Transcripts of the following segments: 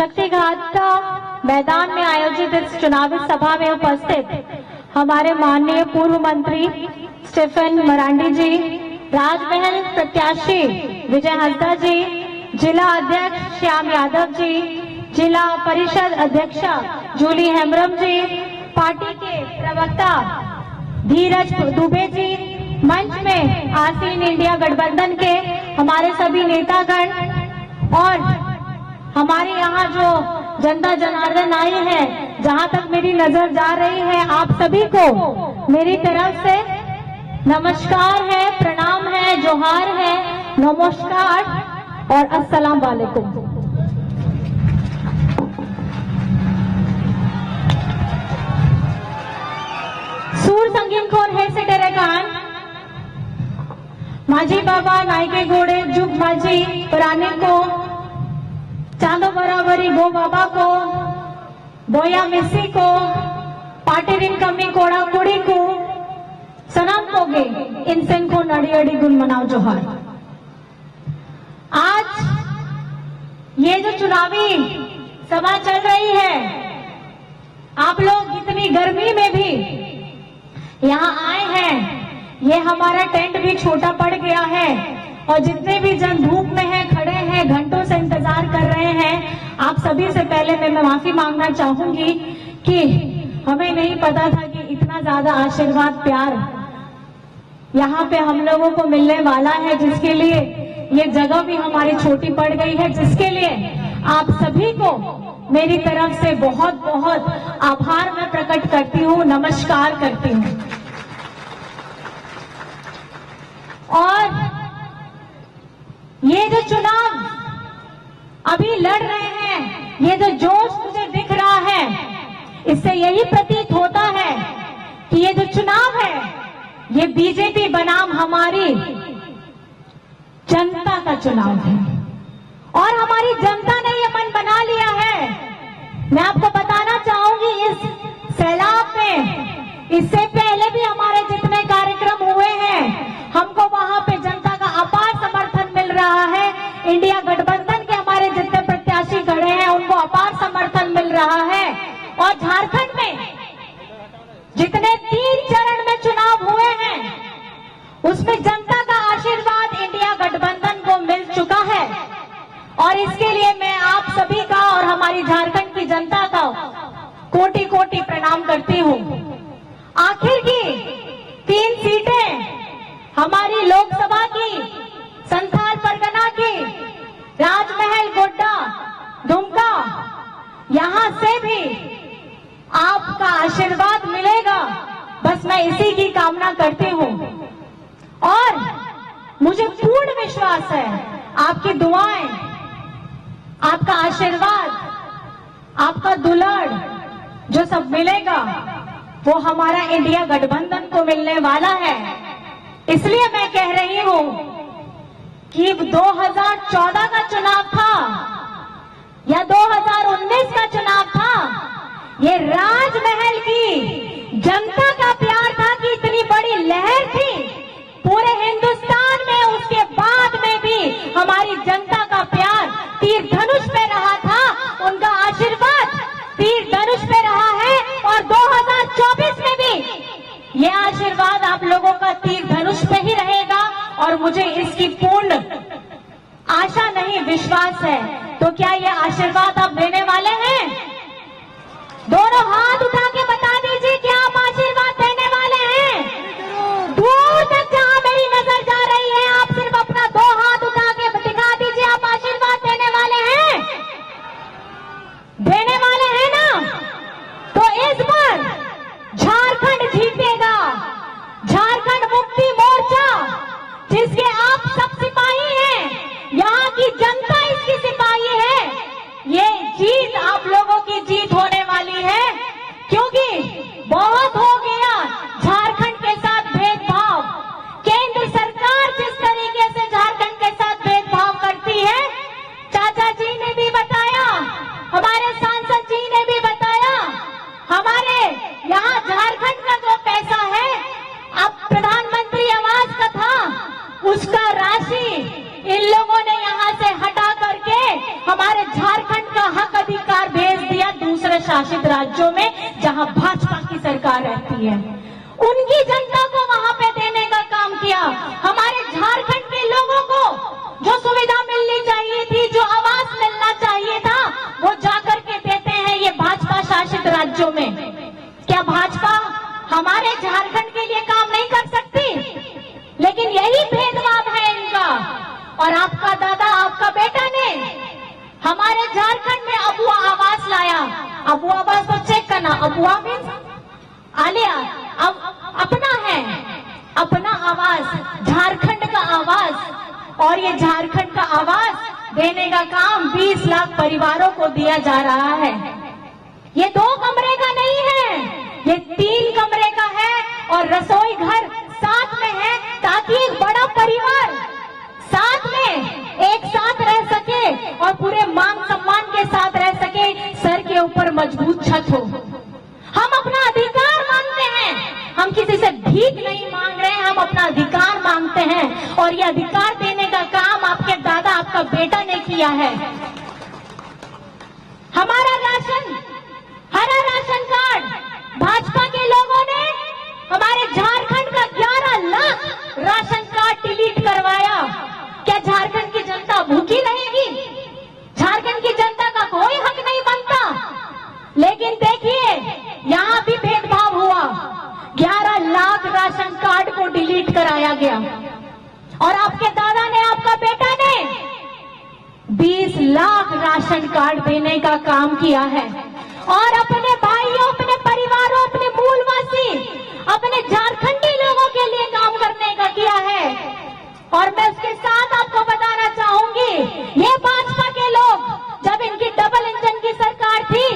शक्तिघाट मैदान में आयोजित इस चुनावी सभा में उपस्थित हमारे माननीय पूर्व मंत्री स्टीफन मरांडी जी, राजमहल प्रत्याशी विजय हंसदा जी, जिला अध्यक्ष श्याम यादव जी, जिला परिषद अध्यक्षा जूली हेम्ब्रम जी, पार्टी के प्रवक्ता धीरज दुबे जी, मंच में आसीन इंडिया गठबंधन के हमारे सभी नेतागण और हमारे यहाँ जो जनता जनार्दन आई है, जहाँ तक मेरी नजर जा रही है, आप सभी को मेरी तरफ से नमस्कार है, प्रणाम है, जोहार है, नमस्कार और अस्सलाम वालेकुम। सूर संगीन खोर हे से डेरे कान माझी बाबा नायके घोड़े जुग माझी पुराने को चांदो बराबरी गो बाबा को बोया मिस्सी को पाटेरिन कमी कोड़ा कुड़ी को सनाम कोगे इनसेन को नड़ी अड़ी गुण मनाओ जोहार। आज ये जो चुनावी सभा चल रही है, आप लोग इतनी गर्मी में भी यहाँ आए हैं। ये हमारा टेंट भी छोटा पड़ गया है और जितने भी जन धूप में हैं, खड़े हैं, घंटों से इंतजार कर रहे हैं, आप सभी से पहले मैं माफी मांगना चाहूंगी कि हमें नहीं पता था कि इतना ज्यादा आशीर्वाद प्यार यहाँ पे हम लोगों को मिलने वाला है, जिसके लिए ये जगह भी हमारी छोटी पड़ गई है, जिसके लिए आप सभी को मेरी तरफ से बहुत बहुत आभार मैं प्रकट करती हूँ, नमस्कार करती हूँ। और ये जो चुनाव अभी लड़ रहे हैं, ये जो जोश मुझे दिख रहा है, इससे यही प्रतीत होता है कि ये जो चुनाव है, ये बीजेपी बनाम हमारी जनता का चुनाव है और हमारी जनता ने ये मन बना लिया है। मैं आपको बताना चाहूंगी, इस सैलाब में इससे पहले भी हमारे जितने कार्यक्रम हुए हैं, हमको वहां पे जनता का अपार समर्थन मिल रहा है। इंडिया गठबंधन के हमारे जितने प्रत्याशी खड़े हैं, उनको अपार समर्थन मिल रहा है। और झारखंड में जितने 3 चरण में चुनाव हुए हैं, उसमें जनता का आशीर्वाद इंडिया गठबंधन को मिल चुका है और इसके लिए मैं आप सभी का और हमारी झारखंड की जनता का कोटि कोटि प्रणाम करती हूँ। आखिर की 3 सीटें हमारी लोकसभा की, संथाल परगना की, राजमहल, गोड्डा, दुमका, यहां से भी आपका आशीर्वाद मिलेगा, बस मैं इसी की कामना करती हूँ। और मुझे पूर्ण विश्वास है, आपकी दुआएं, आपका आशीर्वाद, आपका दुलार जो सब मिलेगा, वो हमारा इंडिया गठबंधन को मिलने वाला है। इसलिए मैं कह रही हूं कि 2014 का चुनाव था या 2019 का चुनाव था, ये राजमहल की जनता का प्यार था कि इतनी बड़ी लहर थी पूरे हिंदुस्तान में, उसके बाद में भी हमारी जनता का प्यार तीर धनुष पे रहा था, उनका आशीर्वाद तीर धनुष पे रहा है और 2024 में भी ये आशीर्वाद आप लोगों का तीर धनुष पे ही रहेगा और मुझे इसकी पूर्ण आशा नहीं, विश्वास है। तो क्या ये आशीर्वाद आप देने वाले हैं? दोनों हाथ उठा के बता दीजिए कि आप आशीर्वाद देने वाले हैं। दूर तक जहां मेरी नजर जा रही है, आप सिर्फ अपना 2 हाथ उठा के दिखा दीजिए, आप आशीर्वाद देने वाले हैं। देने वाले हैं ना? तो इस बार झारखंड जीतेगा। झारखंड मुक्ति मोर्चा, जिसके आप सब सिपाही हैं, यहाँ की जनता इसकी सिपाही है, ये जीत आप लोगों की जीत होने वाली है। क्योंकि बहुत हो गया झारखंड के साथ भेदभाव। केंद्र सरकार जिस तरीके से झारखंड के साथ भेदभाव करती है, चाचा जी ने भी बताया, हमारे सांसद जी ने भी बताया, हमारे यहाँ झारखंड का जो पैसा है, अब प्रधानमंत्री आवास का था, उसका राशि इन लोगों ने यहाँ से हटा करके हमारे झारखंड का हक अधिकार भेज दिया दूसरे शासित राज्यों में जहां भाजपा की सरकार रहती है। उनकी जनता को वहां पे देने का काम किया। हमारे झारखंड के लोगों को जो सुविधा मिलनी चाहिए थी, जो आवास मिलना चाहिए था, वो जाकर के देते हैं ये भाजपा शासित राज्यों में। क्या भाजपा हमारे झारखंड के लिए काम नहीं कर सकती? लेकिन यही भेदभाव है इनका। और आपका दादा, आपका बेटा ने हमारे झारखंड में अबुआ आवास लाया। अबुआ आवास को चेक करना, अबुआ मीन्स आलिया, अब अपना है, अपना आवास, झारखंड का आवास। और ये झारखंड का आवास देने का काम 20 लाख परिवारों को दिया जा रहा है। ये 2 कमरे का नहीं है, ये 3 कमरे का है और रसोई घर साथ में है, ताकि एक बड़ा परिवार साथ में एक साथ रह सके और पूरे मान सम्मान के साथ रह सके, सर के ऊपर मजबूत छत हो। हम अपना अधिकार मांगते हैं, हम किसी से भीख नहीं मांग रहे हैं, हम अपना अधिकार मांगते हैं। और ये अधिकार देने का काम आपके दादा, आपका बेटा ने किया है। हमारा राशन, हरा राशन कार्ड भाजपा के लोगों ने हमारे झारखंड का 11 लाख राशन कार्ड डिलीट करवाया। क्या झारखंड की जनता भूखी रहेगी? झारखंड की जनता का कोई हक नहीं बनता। लेकिन देखिए, यहाँ भी भेदभाव हुआ। 11 लाख राशन कार्ड को डिलीट कराया गया और आपके दादा ने, आपका बेटा ने 20 लाख राशन कार्ड देने का काम किया है। और अपने भाइयों, अपने परिवारों, अपने मूलवासी, अपने झारखंडी लोगों के लिए काम करने का किया है। और मैं उसके साथ आपको बताना चाहूंगी, ये भाजपा के लोग, जब इनकी डबल इंजन की सरकार थी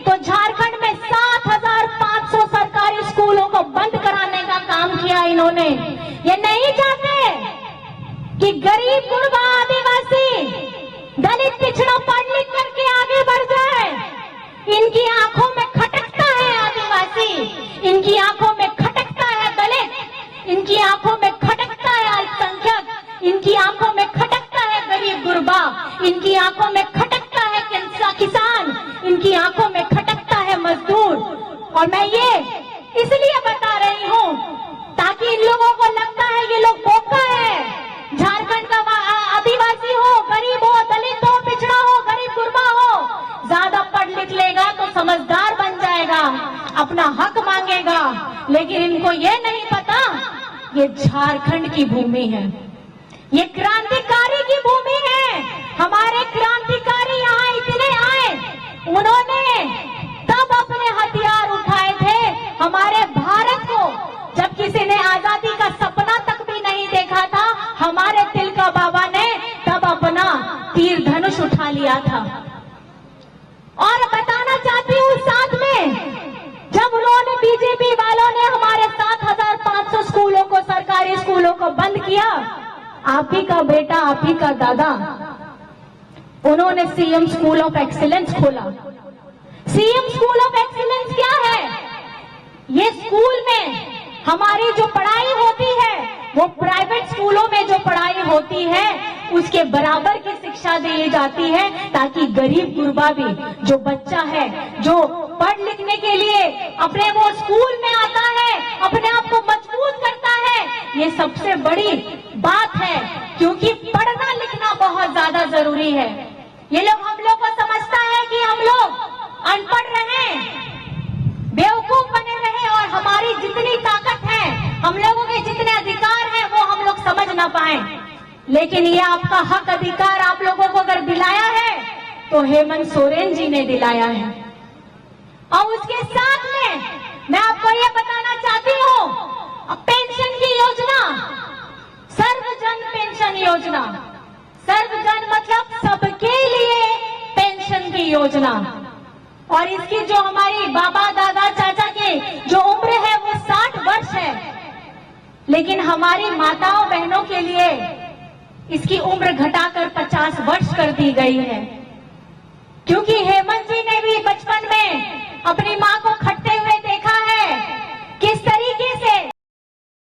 तो झारखंड में 7,500 सरकारी स्कूलों को बंद कराने का काम किया इन्होंने। ये नहीं चाहते कि गरीब, गुरबा, आदिवासी, दलित, पिछड़ा पढ़ लिख करके आगे बढ़ जाए। इनकी आंखों में खटकता है आदिवासी, इनकी आंखों में खटकता है दलित, इनकी आंखों में खटकता है अल्पसंख्यक, इनकी आंखों में खटकता है गरीब गुरबा, इनकी आंखों में खटकता है किसान, इनकी आंखों में खटकता है मजदूर। और मैं ये इसलिए बता रही हूँ ताकि इन लोगों को लगता है ये लोग बोका है। झारखंड का आदिवासी हो, गरीब हो, दलित हो, पिछड़ा हो, गरीब गुरबा हो, ज्यादा पढ़ लिख लेगा तो समझदार बन जाएगा, अपना हक मांगेगा। लेकिन इनको ये नहीं पता, ये झारखंड की भूमि है, ये क्रांतिकारी की भूमि है। हमारे क्रांतिकारी यहाँ इतने आए, उन्होंने तब अपने हथियार उठाए थे हमारे भारत को, जब किसी ने आजादी का सपना तक भी नहीं देखा था। हमारे तिलका बाबा ने तब अपना तीर धनुष उठा लिया था। और बताना चाहती हूँ साथ में, जब उन्होंने, बीजेपी वालों ने हमारे 7,500 स्कूलों को, सरकारी स्कूलों को बंद किया, आप ही का बेटा, आप ही का दादा, उन्होंने सीएम स्कूल ऑफ एक्सीलेंस खोला। सीएम स्कूल ऑफ एक्सीलेंस क्या है? ये स्कूल में हमारी जो पढ़ाई होती है, वो प्राइवेट स्कूलों में जो पढ़ाई होती है उसके बराबर की शिक्षा दी जाती है, ताकि गरीब गुरबा भी, जो बच्चा है, जो पढ़ लिखने के लिए अपने वो स्कूल में आता है, अपने आप को मजबूत करता है। ये सबसे बड़ी बात है, क्योंकि पढ़ना लिखना बहुत ज्यादा जरूरी है। ये लोग, हम लोग को समझता है कि हम लोग अनपढ़ रहे, बेवकूफ बने रहे और हमारी जितनी ताकत है, हम लोगों के जितने अधिकार हैं, वो हम लोग समझ ना पाए। लेकिन ये आपका हक, अधिकार आप लोगों को अगर दिलाया है तो हेमंत सोरेन जी ने दिलाया है। और उसके साथ में मैं आपको ये बताना चाहती हूँ, पेंशन की योजना, सर्वजन पेंशन योजना, सर्वजन मतलब सबके लिए पेंशन की योजना। और इसकी जो हमारी बाबा, दादा, चाचा के जो उम्र है वो 60 वर्ष है, लेकिन हमारी माताओं बहनों के लिए इसकी उम्र घटाकर 50 वर्ष कर दी गई है, क्योंकि हेमंत